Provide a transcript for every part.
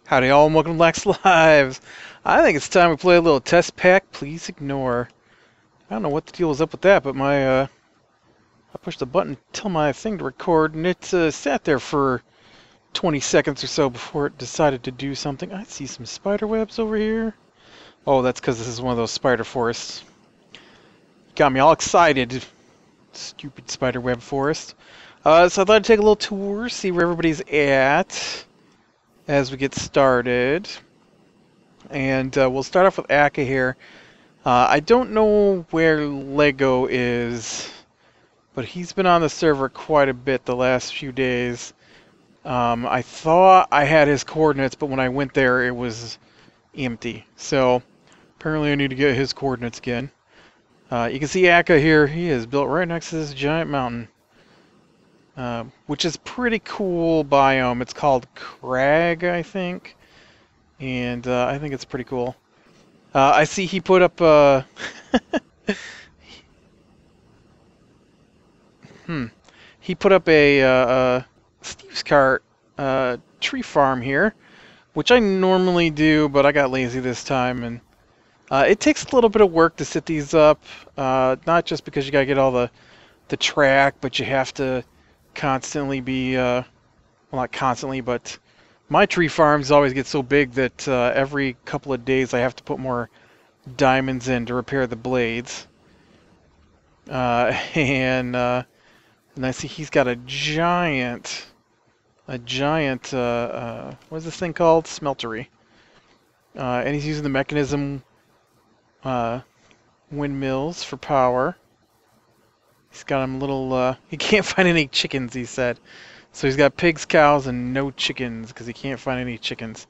Howdy all and welcome to Black's Lives. I think it's time we play a little test pack. Please ignore. I don't know what the deal was up with that, but I pushed the button to tell my thing to record, and it sat there for 20 seconds or so before it decided to do something. I see some spider webs over here. Oh, that's because this is one of those spider forests. Got me all excited. Stupid spider web forest. So I thought I'd take a little tour, see where everybody's at as we get started. And we'll start off with Aka here. I don't know where Lego is, but he's been on the server quite a bit the last few days. I thought I had his coordinates, but when I went there it was empty. So apparently I need to get his coordinates again. You can see Aka here. He is built right next to this giant mountain. Which is pretty cool biome. It's called Crag, I think. And I think it's pretty cool. I see he put up he put up a Steve's Cart tree farm here, which I normally do, but I got lazy this time, and it takes a little bit of work to set these up. Not just because you gotta get all the track, but you have to constantly be well, not constantly, but my tree farms always get so big that every couple of days I have to put more diamonds in to repair the blades. And I see he's got a giant what is this thing called? Smeltery. And he's using the mechanism windmills for power. He's got him little, he can't find any chickens, he said. So he's got pigs, cows, and no chickens, because he can't find any chickens.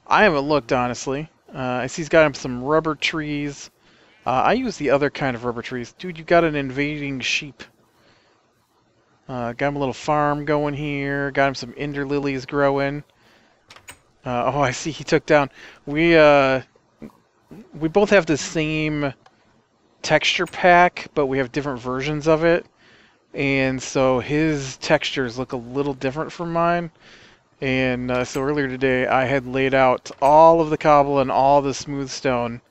I haven't looked, honestly. I see he's got him some rubber trees. I use the other kind of rubber trees. Dude, you got an invading sheep. Got him a little farm going here. Got him some ender lilies growing. Oh, I see he took down... We both have the same texture pack, but we have different versions of it, and so his textures look a little different from mine. And so earlier today I had laid out all of the cobble and all the smooth stone,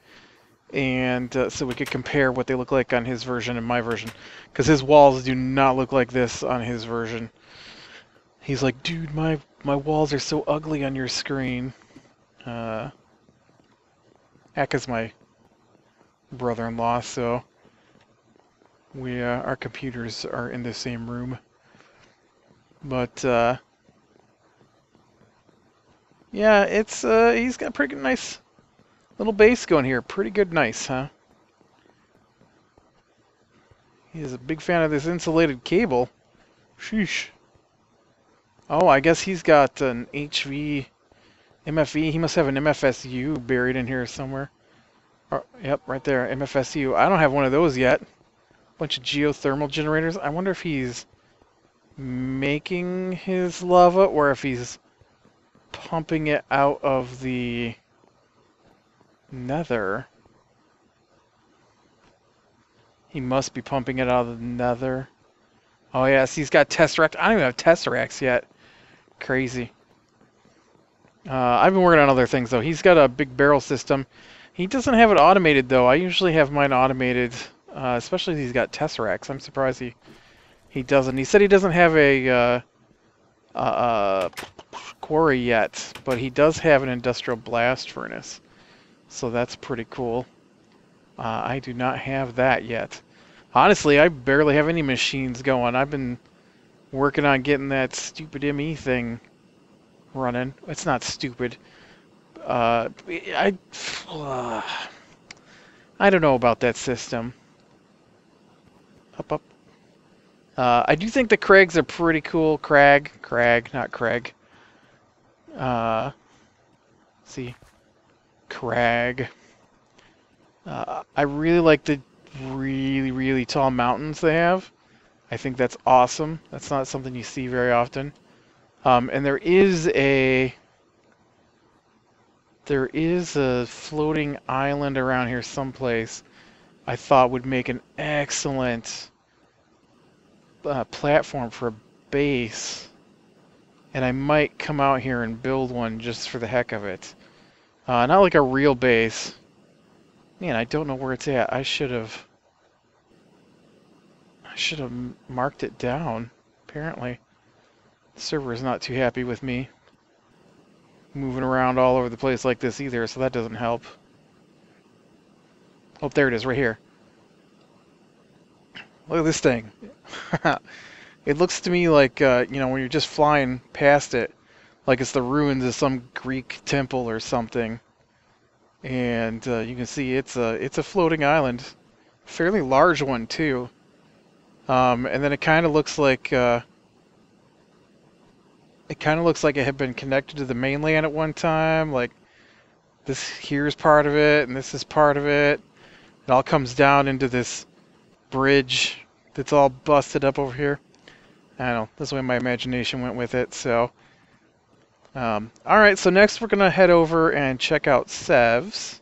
and so we could compare what they look like on his version and my version, because his walls do not look like this on his version. He's like, dude, my walls are so ugly on your screen. Aka's my brother-in-law, so we our computers are in the same room. But yeah, it's he's got a pretty nice little base going here. Pretty good, nice, huh? He is a big fan of this insulated cable. Sheesh. Oh, I guess he's got an MFE. He must have an MFSU buried in here somewhere. Oh, yep, right there, MFSU. I don't have one of those yet. Bunch of geothermal generators. I wonder if he's making his lava or if he's pumping it out of the nether. He must be pumping it out of the nether. Oh yes, he's got Tesseract. I don't even have Tesseracts yet. Crazy. I've been working on other things though. He's got a big barrel system. He doesn't have it automated though. I usually have mine automated, especially if he's got Tesseracts. I'm surprised he doesn't. He said he doesn't have a quarry yet, but he does have an industrial blast furnace, so that's pretty cool. I do not have that yet. Honestly, I barely have any machines going. I've been working on getting that stupid ME thing running. It's not stupid. I don't know about that system. Up. I do think the Craigs are pretty cool. Crag, not Craig. See, Crag. I really like the really tall mountains they have. I think that's awesome. That's not something you see very often. And there is a floating island around here someplace I thought would make an excellent platform for a base. And I might come out here and build one just for the heck of it. Not like a real base. Man, I don't know where it's at. I should have marked it down. Apparently, the server is not too happy with me moving around all over the place like this either, so that doesn't help. Oh, there it is, right here. Look at this thing. It looks to me like, you know, when you're just flying past it, like it's the ruins of some Greek temple or something. And you can see it's a floating island, fairly large one too. And then it kind of looks like it had been connected to the mainland at one time. Like this here's part of it, and this is part of it. It all comes down into this bridge that's all busted up over here. I don't know. That's the way my imagination went with it. So, all right. So next we're gonna head over and check out Sev's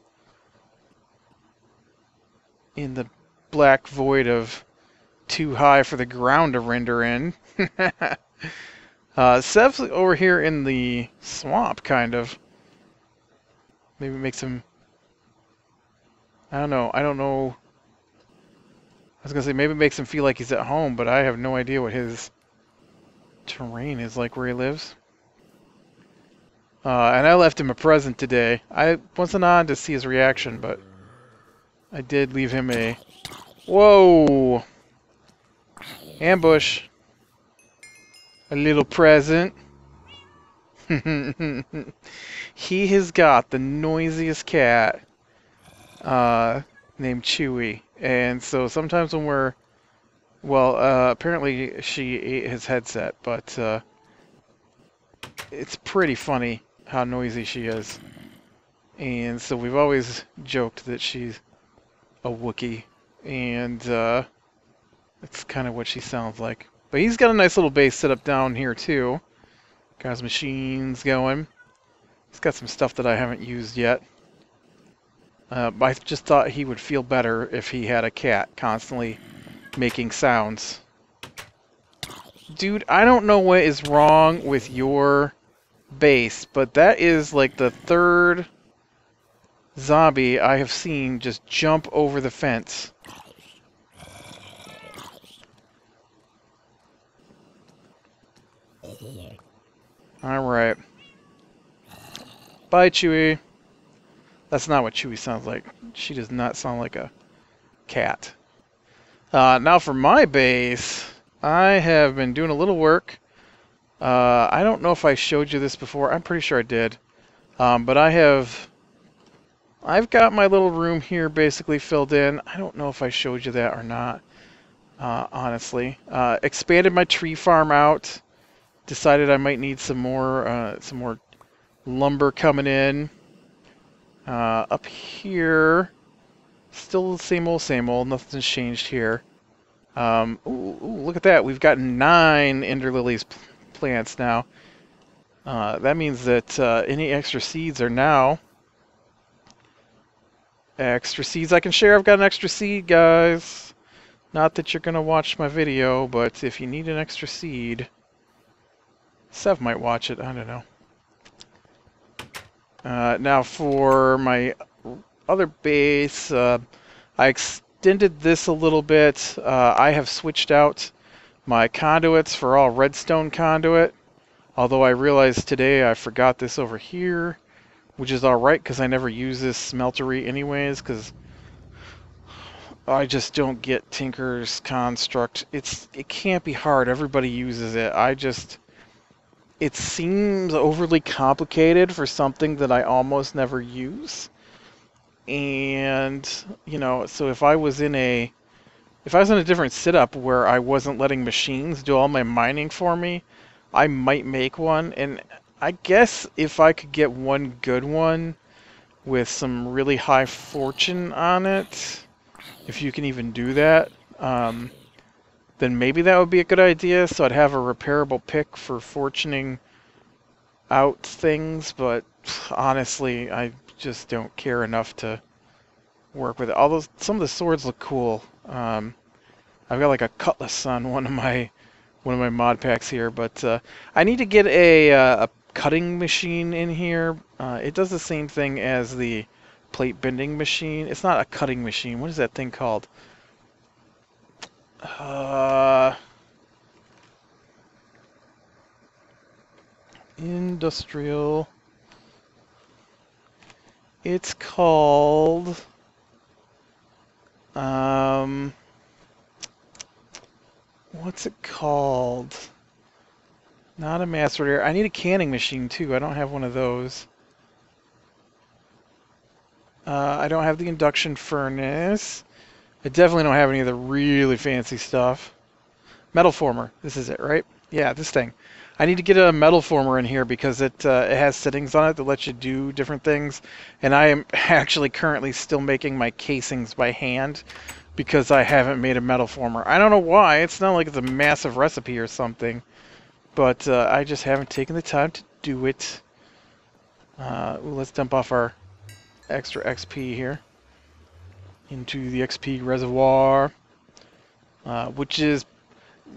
in the black void of too high for the ground to render in. Sev's over here in the swamp, kind of. Maybe make some. I don't know. I was gonna say maybe it makes him feel like he's at home, but I have no idea what his terrain is like where he lives. And I left him a present today. I wasn't on to see his reaction, but I did leave him a... Whoa! Ambush. A little present. He has got the noisiest cat named Chewy. And so sometimes when we're... Well, apparently she ate his headset, but it's pretty funny how noisy she is. And so we've always joked that she's a Wookiee, and that's kind of what she sounds like. But he's got a nice little base set up down here too. Got his machines going. He's got some stuff that I haven't used yet. I just thought he would feel better if he had a cat constantly making sounds. Dude, I don't know what is wrong with your base, but that is like the third zombie I have seen just jump over the fence. Alright. Bye, Chewy. That's not what Chewy sounds like. She does not sound like a cat. Now for my base, I have been doing a little work. I don't know if I showed you this before. I'm pretty sure I did. But I've got my little room here basically filled in. I don't know if I showed you that or not, honestly. Expanded my tree farm out. Decided I might need some more lumber coming in. Up here, still the same old. Nothing's changed here. Ooh, look at that. We've got 9 Ender Lilies plants now. That means that any extra seeds are now extra seeds I can share. I've got an extra seed, guys. Not that you're going to watch my video, but if you need an extra seed, Sev might watch it. I don't know. Now for my other base, I extended this a little bit. I have switched out my conduits for all redstone conduit. Although I realized today I forgot this over here, which is alright because I never use this smeltery anyways, because I just don't get Tinker's construct. It can't be hard. Everybody uses it. It seems overly complicated for something that I almost never use. And, you know, so if I was in a different setup where I wasn't letting machines do all my mining for me, I might make one. And I guess if I could get one good one with some really high fortune on it, if you can even do that, then maybe that would be a good idea. So I'd have a repairable pick for fortuning out things, but honestly, I just don't care enough to work with it. Although some of the swords look cool. I've got like a cutlass on one of my one of my mod packs here. But I need to get a cutting machine in here. It does the same thing as the plate bending machine. It's not a cutting machine. What is that thing called? Industrial. It's called... what's it called? Not a mass rotator. I need a canning machine too. I don't have one of those. I don't have the induction furnace. I definitely don't have any of the really fancy stuff. Metal former. This is it, right? Yeah, this thing. I need to get a metal former in here because it has settings on it that lets you do different things. And I am actually currently still making my casings by hand because I haven't made a metal former. I don't know why. It's not like it's a massive recipe or something. But I just haven't taken the time to do it. Let's dump off our extra XP here into the XP reservoir, which is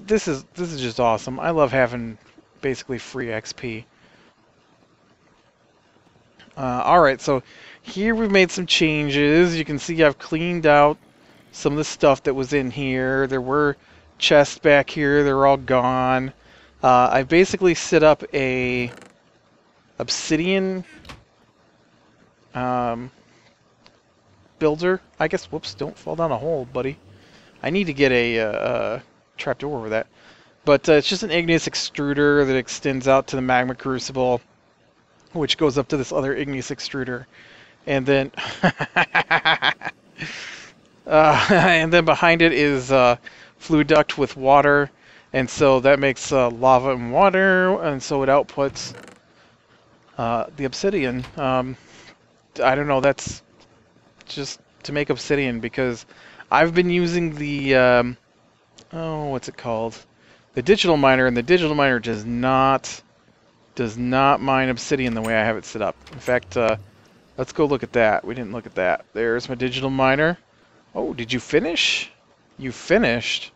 this is just awesome. I love having basically free XP. Alright, so here we've made some changes. You can see I've cleaned out some of the stuff that was in here. There were chests back here. They're all gone. I basically set up a obsidian builder. I guess, whoops, don't fall down a hole, buddy. I need to get a trapdoor over that. But it's just an igneous extruder that extends out to the magma crucible, which goes up to this other igneous extruder. And then and then behind it is fluid duct with water, and so that makes lava and water, and so it outputs the obsidian. I don't know, that's just to make obsidian, because I've been using the oh, what's it called? The digital miner, and the digital miner does not mine obsidian the way I have it set up. In fact, let's go look at that. We didn't look at that. There's my digital miner. Oh, did you finish? You finished.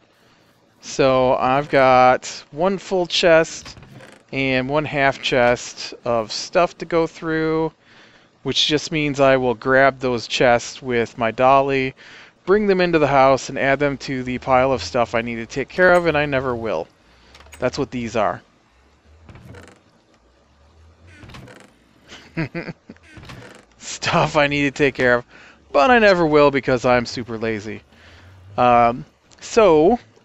So I've got one full chest and one half chest of stuff to go through, which just means I will grab those chests with my dolly, bring them into the house, and add them to the pile of stuff I need to take care of, and I never will. That's what these are. Stuff I need to take care of, but I never will because I'm super lazy. I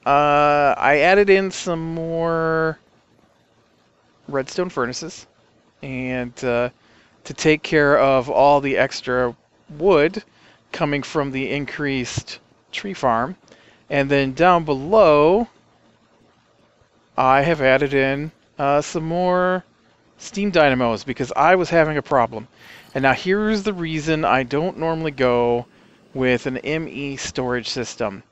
added in some more redstone furnaces, and to take care of all the extra wood coming from the increased tree farm. And then down below, I have added in some more steam dynamos because I was having a problem. And now here's the reason I don't normally go with an ME storage system.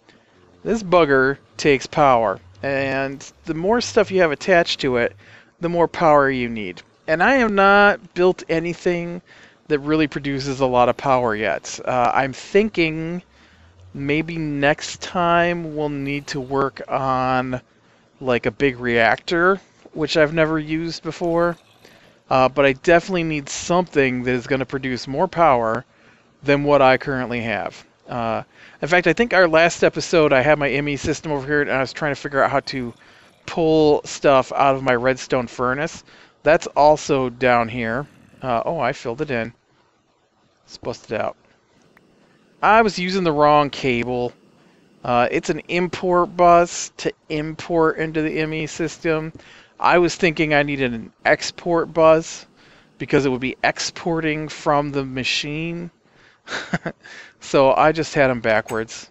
This bugger takes power, and the more stuff you have attached to it, the more power you need. And I have not built anything that really produces a lot of power yet. I'm thinking maybe next time we'll need to work on like a big reactor, which I've never used before. But I definitely need something that is going to produce more power than what I currently have. In fact, I think our last episode I had my ME system over here, and I was trying to figure out how to pull stuff out of my redstone furnace. That's also down here. Oh, I filled it in. It's busted out. I was using the wrong cable. It's an import bus to import into the ME system. I was thinking I needed an export bus because it would be exporting from the machine. So I just had them backwards.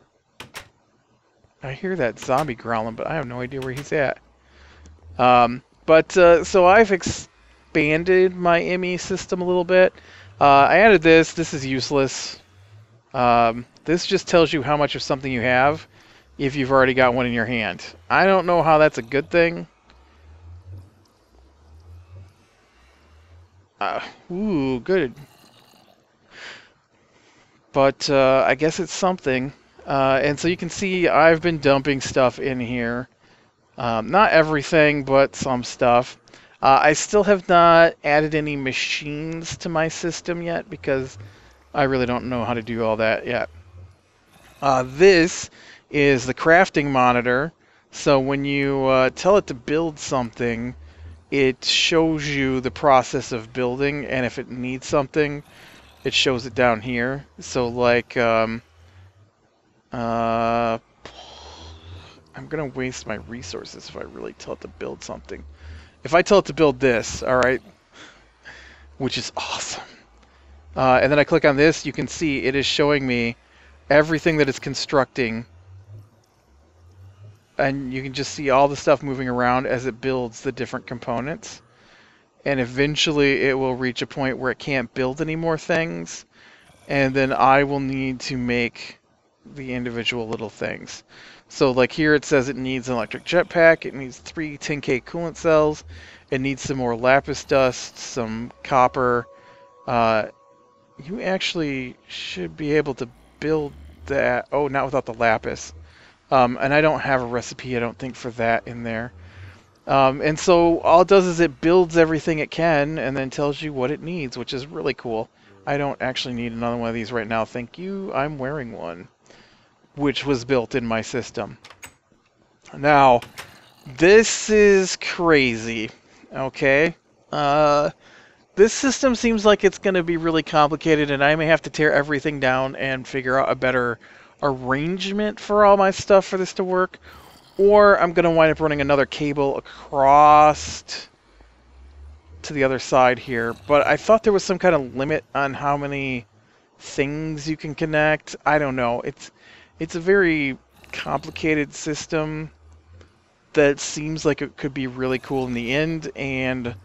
I hear that zombie growling, but I have no idea where he's at. So I've expanded my ME system a little bit. I added this. This is useless. This just tells you how much of something you have if you've already got one in your hand. I don't know how that's a good thing. Ooh, good. But I guess it's something. And so you can see I've been dumping stuff in here. Not everything, but some stuff. I still have not added any machines to my system yet because I really don't know how to do all that yet. This is the crafting monitor. So when you tell it to build something, it shows you the process of building, and if it needs something, it shows it down here. So like, I'm gonna waste my resources if I really tell it to build something. If I tell it to build this, all right, which is awesome, and then I click on this, you can see it is showing me everything that it's constructing, and you can just see all the stuff moving around as it builds the different components. And eventually it will reach a point where it can't build any more things, and then I will need to make the individual little things. So like here it says it needs an electric jetpack, it needs 3 10K coolant cells, it needs some more lapis dust, some copper. You actually should be able to build that. Oh, not without the lapis. And I don't have a recipe, I don't think, for that in there. And so all it does is it builds everything it can and then tells you what it needs, which is really cool. I don't actually need another one of these right now. Thank you. I'm wearing one, which was built in my system. Now, this is crazy. Okay. This system seems like it's going to be really complicated, and I may have to tear everything down and figure out a better arrangement for all my stuff for this to work. Or I'm going to wind up running another cable across to the other side here. But I thought there was some kind of limit on how many things you can connect. I don't know. It's a very complicated system that seems like it could be really cool in the end, and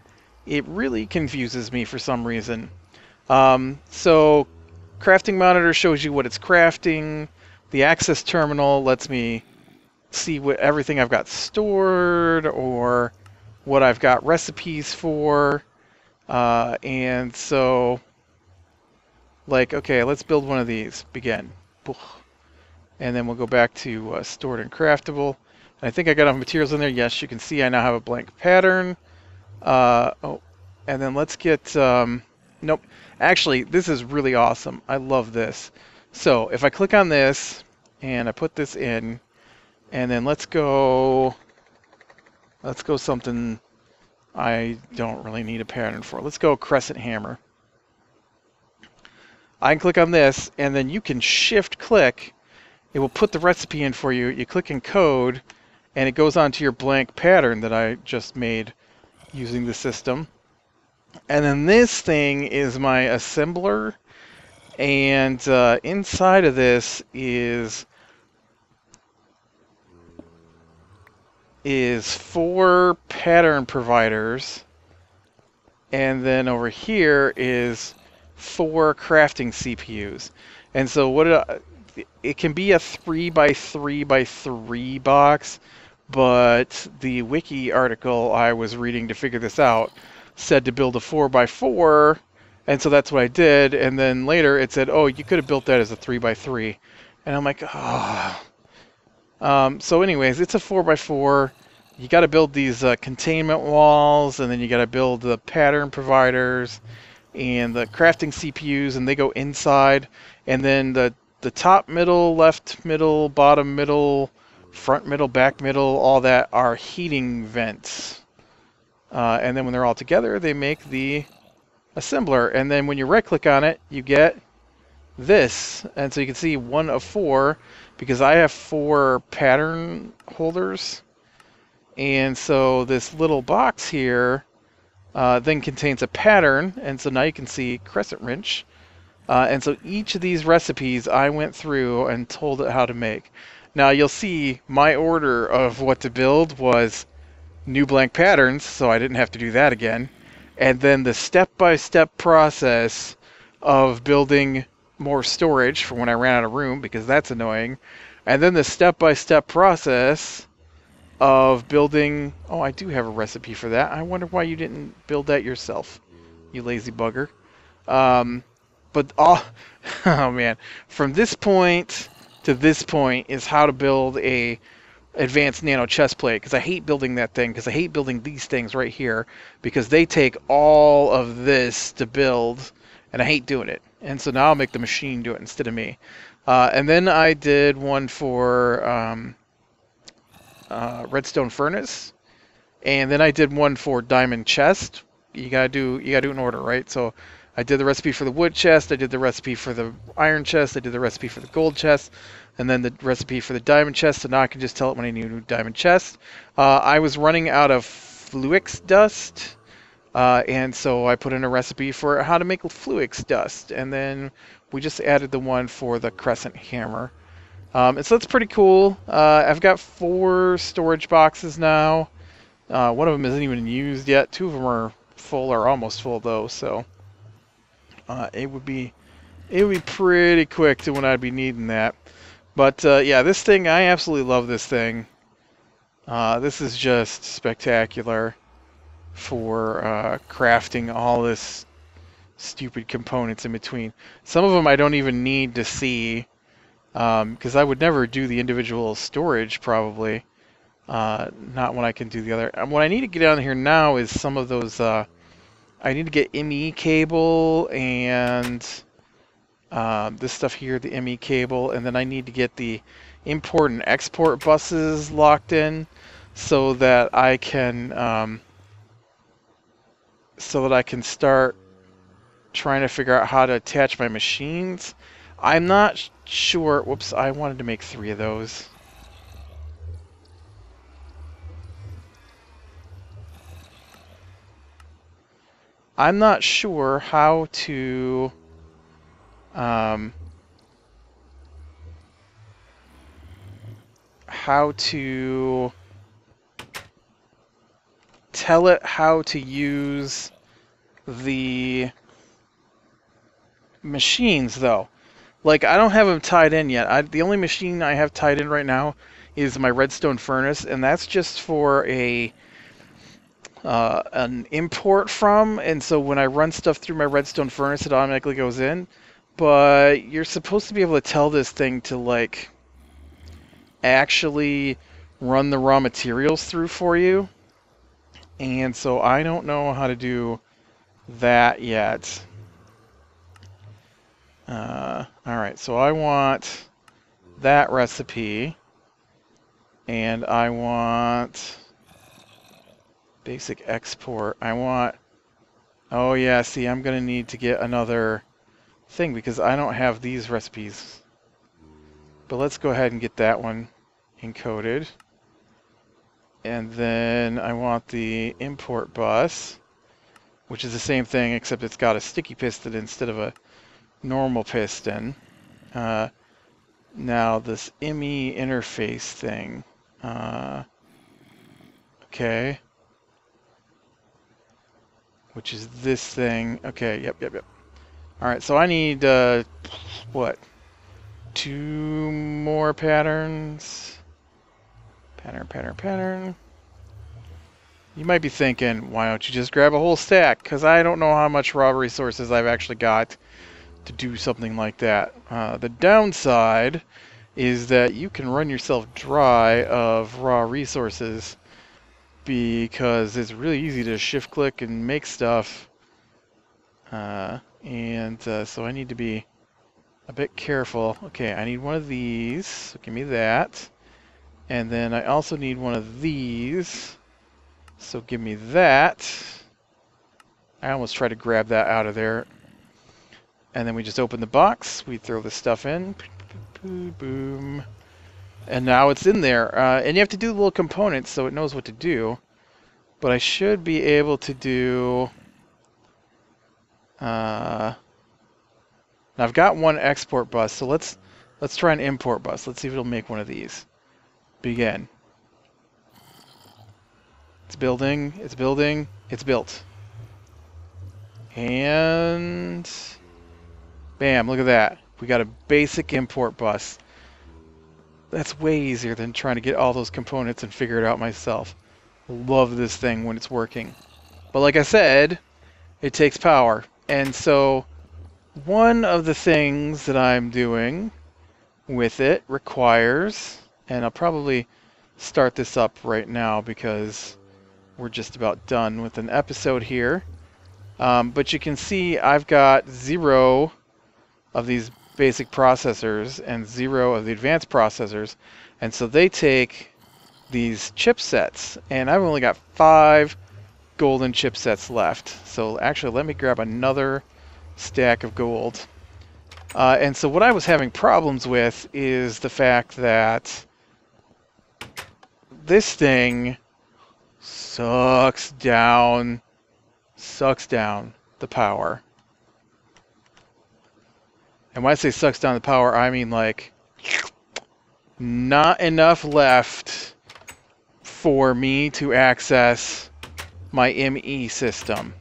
it really confuses me for some reason. So crafting monitor shows you what it's crafting. The access terminal lets me see what everything I've got stored or what I've got recipes for. And so, like, okay, let's build one of these. Begin. And then we'll go back to stored and craftable. And I think I got enough materials in there. Yes, you can see I now have a blank pattern. Oh, and then let's get... nope. Actually, this is really awesome. I love this. So if I click on this and I put this in, and then let's go something I don't really need a pattern for. Let's go crescent hammer. I can click on this, and then you can shift click. It will put the recipe in for you. You click in code, and it goes onto your blank pattern that I just made using the system. And then this thing is my assembler, and inside of this is 4 pattern providers, and then over here is 4 crafting CPUs. And so it can be a 3x3x3 box, but the wiki article I was reading to figure this out said to build a 4x4, and so that's what I did. And then later it said, oh, you could have built that as a 3x3, and I'm like, ah. So anyways, it's a 4x4. You got to build these containment walls, and then you got to build the pattern providers and the crafting CPUs, and they go inside. And then the top middle, left middle, bottom middle, front middle, back middle, all that are heating vents. And then when they're all together, they make the assembler. And then when you right-click on it, you get this. And so you can see 1 of 4, because I have 4 pattern holders. And so this little box here then contains a pattern. And so now you can see crescent wrench. And so each of these recipes I went through and told it how to make. Now you'll see my order of what to build was new blank patterns, so I didn't have to do that again. And then the step-by-step process of building more storage for when I ran out of room, because that's annoying. And then the step-by-step process of building... Oh, I do have a recipe for that. I wonder why you didn't build that yourself, you lazy bugger. But oh man, from this point to this point is how to build a advanced nano chest plate, because I hate building that thing, because I hate building these things right here, because they take all of this to build, and I hate doing it. And so now I'll make the machine do it instead of me. And then I did one for redstone furnace, and then I did one for diamond chest. You gotta do it in order, right? So I did the recipe for the wood chest, I did the recipe for the iron chest, I did the recipe for the gold chest, and then the recipe for the diamond chest, so now I can just tell it when I need a new diamond chest. I was running out of fluix dust, and so I put in a recipe for how to make fluix dust, and then we just added the one for the crescent hammer. And so that's pretty cool. I've got 4 storage boxes now. One of them isn't even used yet. 2 of them are full, or almost full though, so it would be pretty quick to when I'd be needing that. But yeah, this thing, I absolutely love this thing. This is just spectacular for crafting all this stupid components in between. Some of them I don't even need to see, because I would never do the individual storage probably. Not when I can do the other. What I need to get down here now is some of those. I need to get ME cable and this stuff here, the ME cable, and then I need to get the import and export buses locked in so that I can start trying to figure out how to attach my machines. I'm not sure. Whoops! I wanted to make 3 of those. I'm not sure how to tell it how to use the machines though. Like, I don't have them tied in yet. The only machine I have tied in right now is my redstone furnace, and that's just for an import from, and so when I run stuff through my redstone furnace, it automatically goes in. But you're supposed to be able to tell this thing to, like, actually run the raw materials through for you, and so I don't know how to do that yet. Alright, so I want that recipe, and I want basic export. I want... Oh yeah, see, I'm going to need to get another thing because I don't have these recipes. But let's go ahead and get that one encoded. And then I want the import bus, which is the same thing except it's got a sticky piston instead of a normal piston. Now this ME interface thing. Okay. Which is this thing. Okay, yep. Alright, so I need, what? 2 more patterns. Pattern. You might be thinking, why don't you just grab a whole stack? Because I don't know how much raw resources I've actually got to do something like that. The downside is that you can run yourself dry of raw resources because it's really easy to shift click and make stuff. So I need to be a bit careful. Okay, I need one of these, so give me that. And then I also need one of these, so give me that. I almost tried to grab that out of there. And then we just open the box, we throw the stuff in, boom. And now it's in there. And you have to do little components so it knows what to do. But I should be able to do... now I've got one export bus, so let's try an import bus. Let's see if it'll make one of these. Begin. It's building, it's built. And... bam, look at that. We got a basic import bus. That's way easier than trying to get all those components and figure it out myself. Love this thing when it's working. But like I said, it takes power. And so one of the things that I'm doing with it requires, and I'll probably start this up right now because we're just about done with an episode here. But you can see I've got 0 of these basic processors and 0 of the advanced processors, and so they take these chipsets, and I've only got 5 golden chipsets left. So actually, let me grab another stack of gold. And so what I was having problems with is the fact that this thing sucks down the power. And when I say sucks down the power, I mean like not enough left for me to access my ME system.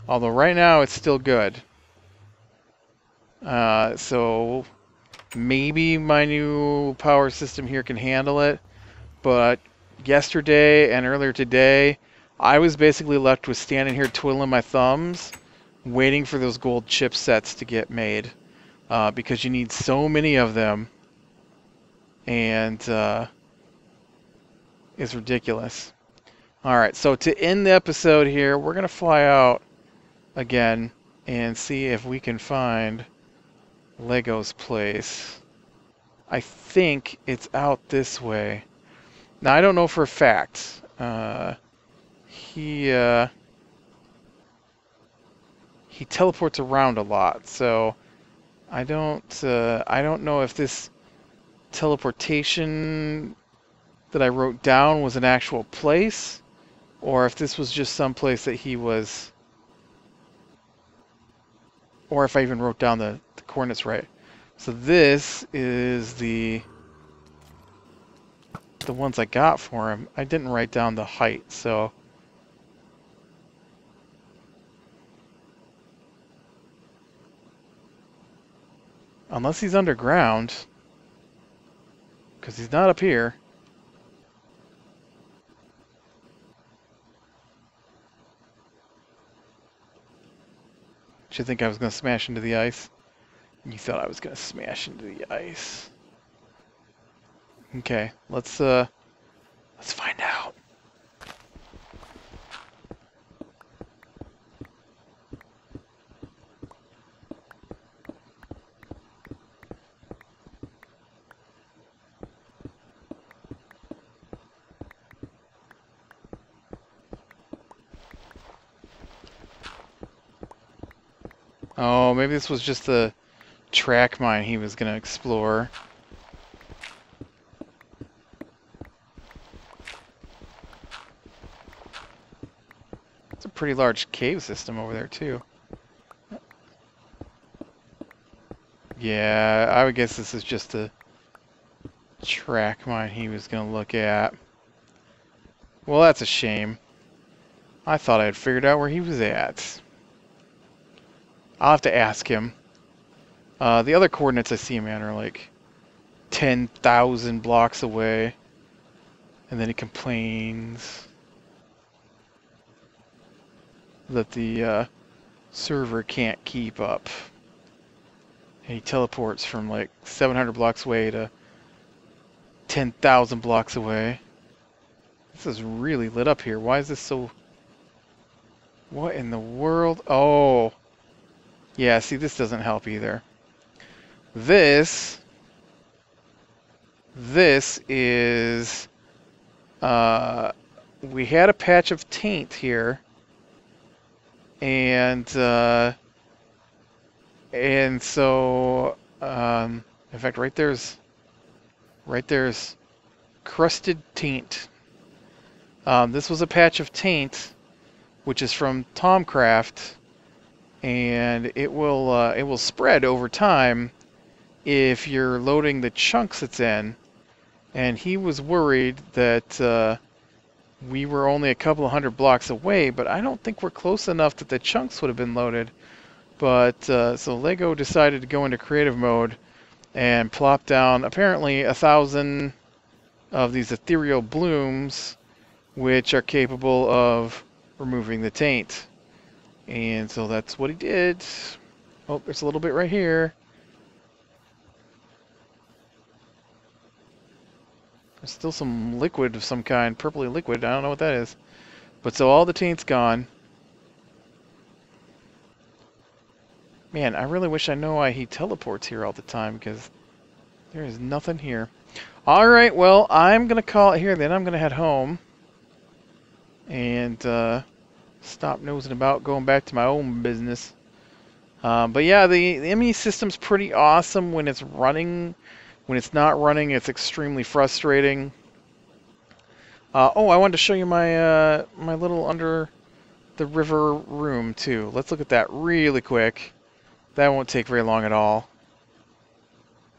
Although right now it's still good. So maybe my new power system here can handle it. But yesterday and earlier today, I was basically left with standing here twiddling my thumbs, waiting for those gold chipsets to get made. Because you need so many of them. And it's ridiculous. Alright, so to end the episode here, we're going to fly out again and see if we can find Lego's place. I think it's out this way. Now, I don't know for a fact. He teleports around a lot, so I don't know if this teleportation that I wrote down was an actual place, or if this was just some place that he was, or if I even wrote down the coordinates right. So this is the ones I got for him. I didn't write down the height, so unless he's underground, because he's not up here. Did you think I was going to smash into the ice? You thought I was going to smash into the ice. Okay, let's find out. Oh, maybe this was just the track mine he was going to explore. It's a pretty large cave system over there, too. Yeah, I would guess this is just the track mine he was going to look at. Well, that's a shame. I thought I had figured out where he was at. I'll have to ask him. The other coordinates I see him at are like 10,000 blocks away. And then he complains that the server can't keep up. And he teleports from like 700 blocks away to 10,000 blocks away. This is really lit up here. Why is this so... What in the world? Oh... Yeah, see, this doesn't help either. This is, we had a patch of taint here, and so, in fact, right there's crusted taint. This was a patch of taint, which is from Tomcraft. And it will spread over time if you're loading the chunks it's in. And he was worried that we were only a couple of hundred blocks away, but I don't think we're close enough that the chunks would have been loaded. But so Lego decided to go into creative mode and plop down apparently 1,000 of these ethereal blooms, which are capable of removing the taint. And so that's what he did. Oh, there's a little bit right here. There's still some liquid of some kind, purpley liquid. I don't know what that is. But so all the taint's gone. Man, I really wish I know why he teleports here all the time, because there is nothing here. Alright, well, I'm going to call it here then. I'm going to head home. And stop nosing about, going back to my own business. But yeah, the ME system's pretty awesome when it's running. When it's not running, it's extremely frustrating. Oh, I wanted to show you my my little under the river room too. Let's look at that really quick. That won't take very long at all.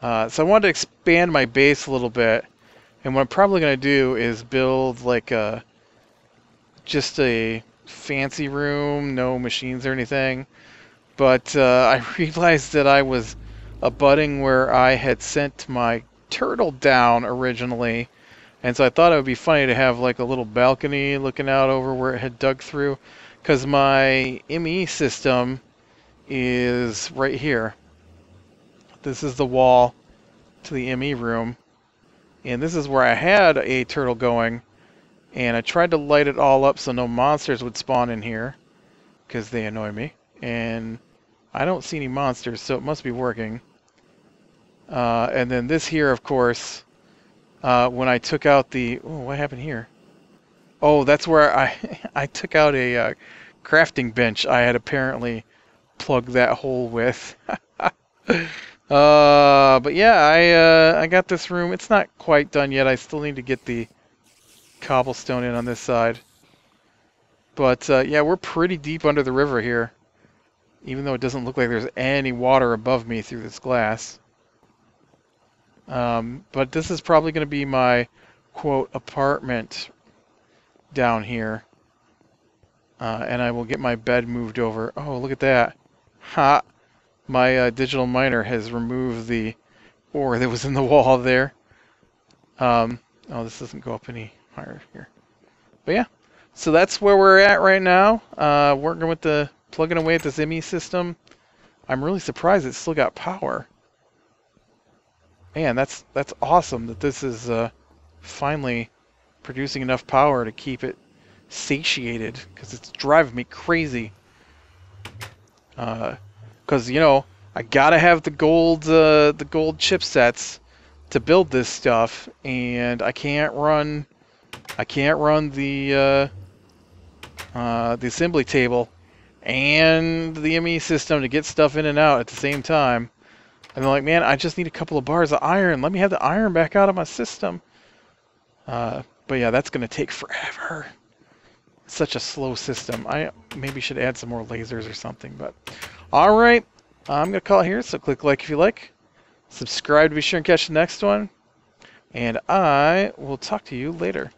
So I wanted to expand my base a little bit, and what I'm probably going to do is build like just a fancy room, no machines or anything. But I realized that I was abutting where I had sent my turtle down originally, and so I thought it would be funny to have like a little balcony looking out over where it had dug through, because my ME system is right here. This is the wall to the ME room, and this is where I had a turtle going, and I tried to light it all up so no monsters would spawn in here, because they annoy me, and I don't see any monsters, so it must be working. And then this here, of course, when I took out the... Oh, what happened here? Oh, that's where I took out a crafting bench I had apparently plugged that hole with. But yeah, I got this room. It's not quite done yet. I still need to get the cobblestone in on this side. But yeah, we're pretty deep under the river here, even though it doesn't look like there's any water above me through this glass. But this is probably going to be my, quote, apartment down here. And I will get my bed moved over. Oh, look at that. Ha! My digital miner has removed the ore that was in the wall there. Oh, this doesn't go up any higher here. But yeah, so that's where we're at right now. Working with the plugging away at this ME system. I'm really surprised it's still got power. Man, that's awesome that this is finally producing enough power to keep it satiated, because it's driving me crazy. Because you know, I gotta have the gold chipsets to build this stuff, and I can't run the assembly table and the ME system to get stuff in and out at the same time. And they're like, man, I just need a couple of bars of iron. Let me have the iron back out of my system. But yeah, that's going to take forever. It's such a slow system. I maybe should add some more lasers or something. But all right, I'm going to call it here. So click like if you like. Subscribe to be sure and catch the next one. And I will talk to you later.